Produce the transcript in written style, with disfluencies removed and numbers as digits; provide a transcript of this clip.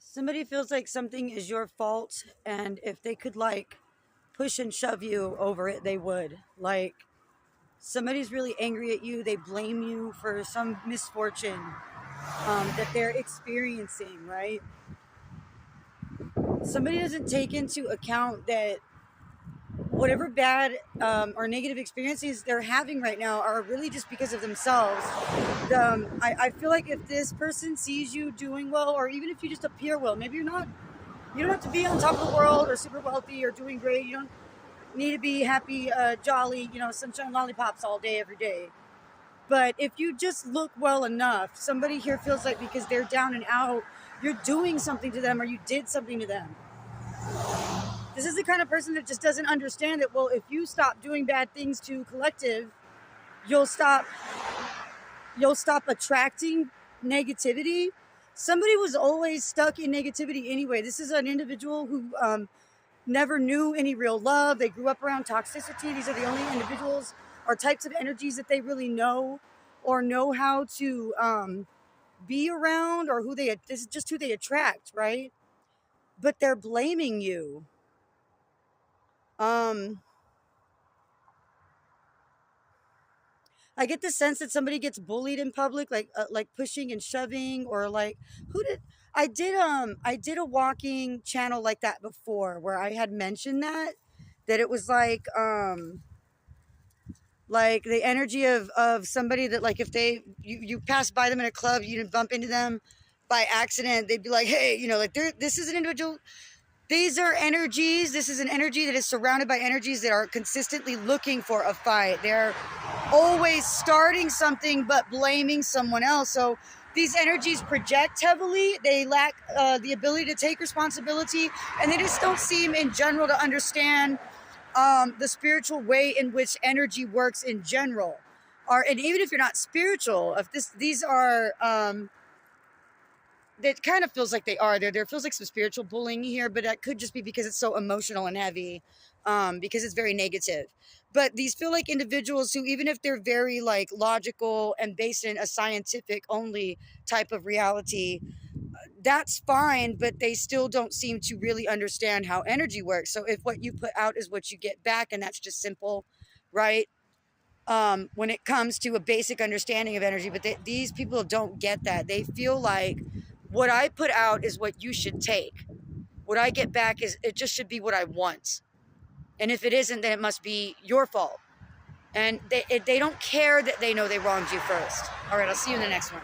Somebody feels like something is your fault, and if they could like push and shove you over it, they would. Like somebody's really angry at you, they blame you for some misfortune that they're experiencing, right? Somebody doesn't take into account that whatever bad or negative experiences they're having right now are really just because of themselves. I feel like if this person sees you doing well, or even if you just appear well, maybe you don't have to be on top of the world or super wealthy or doing great. You don't need to be happy, jolly, sunshine lollipops all day, every day. But if you just look well enough, somebody here feels like because they're down and out, you're doing something to them or you did something to them. This is the kind of person that just doesn't understand that, well, if you stop doing bad things to collective, you'll stop attracting negativity. Somebody was always stuck in negativity anyway. This is an individual who never knew any real love. They grew up around toxicity. These are the only individuals or types of energies that they really know or know how to be around, or this is just who they attract, right? But they're blaming you. I get the sense that somebody gets bullied in public, like pushing and shoving, or like I did a walking channel like that before, where I had mentioned that it was like the energy of somebody that, like, if you pass by them in a club, you bump into them by accident, they'd be like, hey, like this is an individual. These are energies. This is an energy that is surrounded by energies that are consistently looking for a fight. They're always starting something but blaming someone else. So these energies project heavily. They lack the ability to take responsibility, and they just don't seem in general to understand the spiritual way in which energy works in general. And even if you're not spiritual, if these are that kind of feels like they are. There feels like some spiritual bullying here, but that could just be because it's so emotional and heavy, because it's very negative. But these feel like individuals who, even if they're very like logical and based in a scientific only type of reality, that's fine, but they still don't seem to really understand how energy works. So if what you put out is what you get back, and that's just simple, right? When it comes to a basic understanding of energy, but these people don't get that. They feel like what I put out is what you should take. What I get back it just should be what I want. And if it isn't, then it must be your fault. And they don't care that they know they wronged you first. All right, I'll see you in the next one.